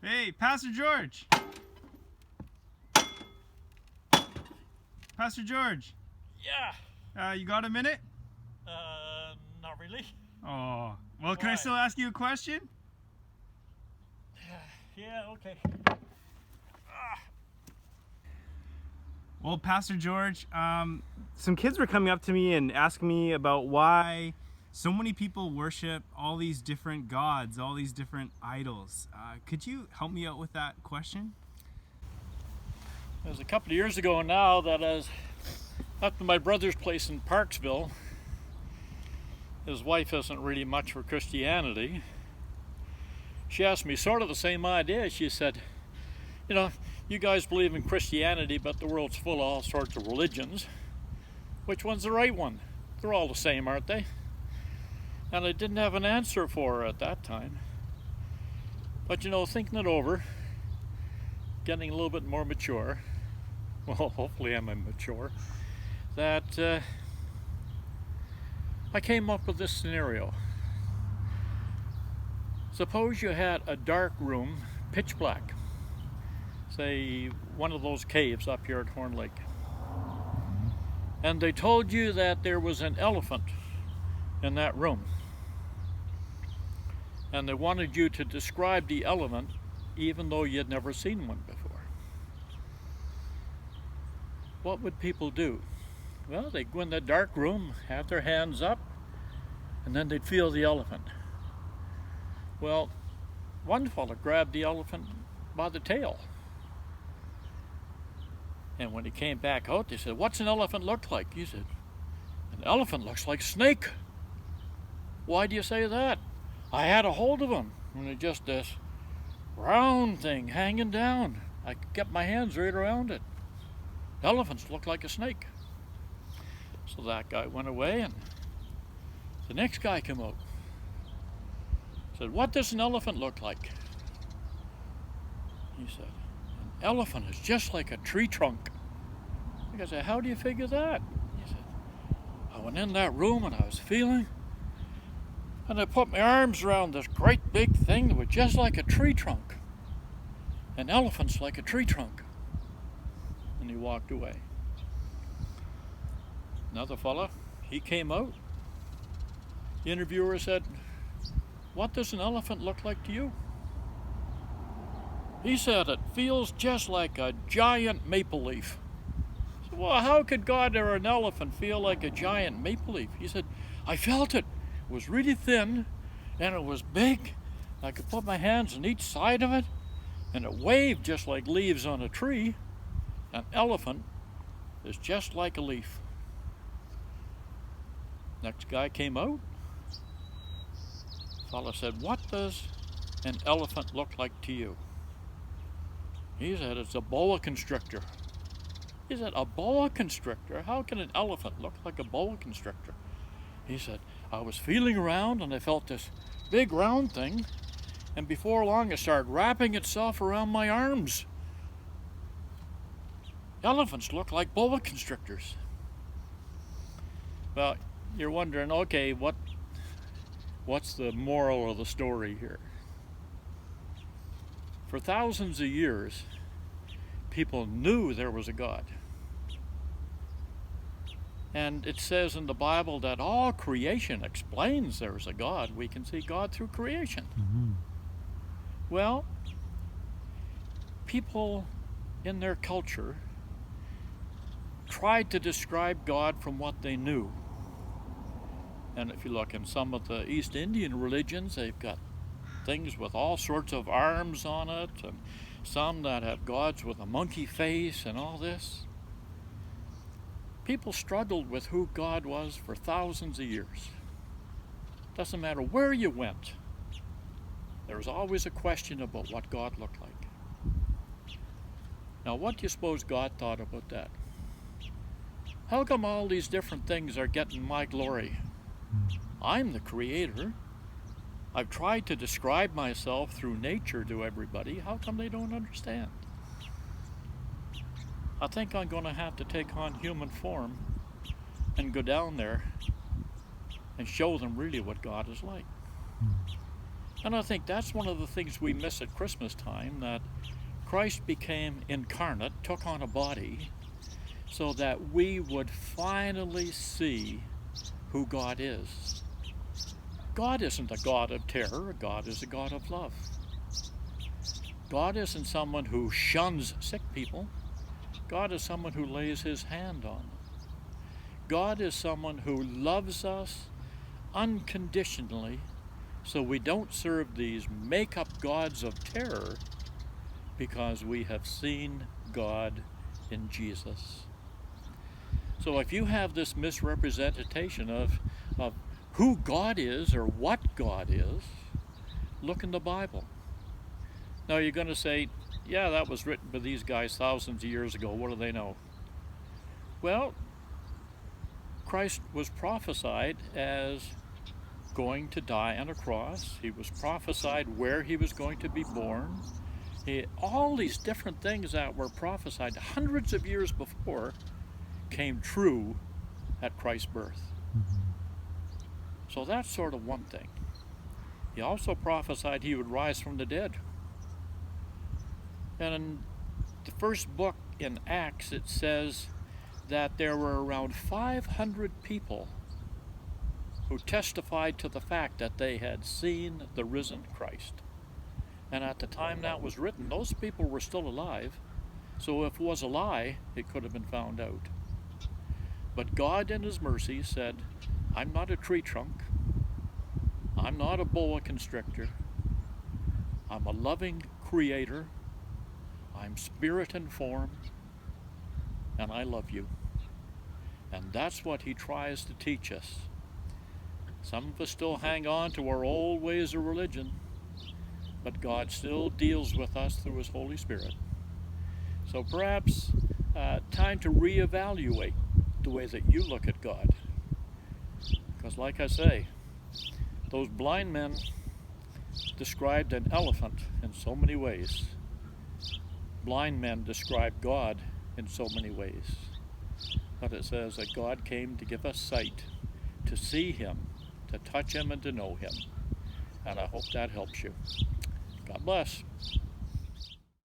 Hey, Pastor George. Pastor George, Yeah. you got a minute? Not really. Oh, well, can I Why? still ask you a question? Yeah, okay. Well, Pastor George, some kids were coming up to me and asking me about why so many people worship all these different gods, all these different idols. Could you help me out with that question? It was a couple of years ago now that I was up to my brother's place in Parksville. His wife isn't really much for Christianity. She asked me sort of the same idea. She said, you guys believe in Christianity, but the world's full of all sorts of religions. Which one's the right one? They're all the same, aren't they? And I didn't have an answer for her at that time. But thinking it over, getting a little bit more mature, well, hopefully I'm mature, that I came up with this scenario. Suppose you had a dark room, pitch black, say one of those caves up here at Horn Lake, and they told you that there was an elephant in that room, and they wanted you to describe the elephant even though you'd never seen one before. What would people do? Well, they'd go in that dark room, have their hands up, and then they'd feel the elephant. Well, one fella grabbed the elephant by the tail. And when he came back out, they said, "What's an elephant look like?" He said, "An elephant looks like a snake." "Why do you say that?" "I had a hold of him, and it just this round thing hanging down. I could get my hands right around it. Elephants look like a snake." So that guy went away, and the next guy came out. Said, "What does an elephant look like?" He said, "An elephant is just like a tree trunk." I said, "How do you figure that?" He said, "I went in that room and I was feeling, and I put my arms around this great big thing that was just like a tree trunk. An elephant's like a tree trunk." And he walked away. Another fella, he came out. The interviewer said, "What does an elephant look like to you?" He said, "It feels just like a giant maple leaf." I said, "Well, how could God or an elephant feel like a giant maple leaf?" He said, "I felt it. It was really thin, and it was big. I could put my hands on each side of it, and it waved just like leaves on a tree. An elephant is just like a leaf." Next guy came out. The fellow said, "What does an elephant look like to you?" He said, "It's a boa constrictor." He said, "A boa constrictor? How can an elephant look like a boa constrictor?" He said, "I was feeling around and I felt this big round thing, and before long it started wrapping itself around my arms. Elephants look like boa constrictors." Well, you're wondering, okay, what's the moral of the story here? For thousands of years, people knew there was a God. And it says in the Bible that all creation explains there's a God. We can see God through creation. Mm-hmm. Well, people in their culture tried to describe God from what they knew. And if you look in some of the East Indian religions, they've got things with all sorts of arms on it, and some that have gods with a monkey face and all this. People struggled with who God was for thousands of years. Doesn't matter where you went, there was always a question about what God looked like. Now, what do you suppose God thought about that? How come all these different things are getting my glory? I'm the creator. I've tried to describe myself through nature to everybody. How come they don't understand? I think I'm going to have to take on human form and go down there and show them really what God is like. And I think that's one of the things we miss at Christmas time, that Christ became incarnate, took on a body, so that we would finally see who God is. God isn't a God of terror, God is a God of love. God isn't someone who shuns sick people. God is someone who lays his hand on them. God is someone who loves us unconditionally, so we don't serve these make-up gods of terror, because we have seen God in Jesus. So if you have this misrepresentation of who God is or what God is, look in the Bible. Now you're going to say, yeah, that was written by these guys thousands of years ago. What do they know? Well, Christ was prophesied as going to die on a cross. He was prophesied where he was going to be born. All these different things that were prophesied hundreds of years before came true at Christ's birth. So that's sort of one thing. He also prophesied he would rise from the dead. And in the first book in Acts, it says that there were around 500 people who testified to the fact that they had seen the risen Christ. And at the time that was written, those people were still alive. So if it was a lie, it could have been found out. But God in his mercy said, I'm not a tree trunk. I'm not a boa constrictor. I'm a loving creator. I'm spirit and form. And I love you. And that's what he tries to teach us. Some of us still hang on to our old ways of religion, but God still deals with us through his Holy Spirit. So perhaps time to reevaluate the way that you look at God. Because like I say, those blind men described an elephant in so many ways. Blind men describe God in so many ways. But it says that God came to give us sight, to see him, to touch him, and to know him. And I hope that helps you. God bless.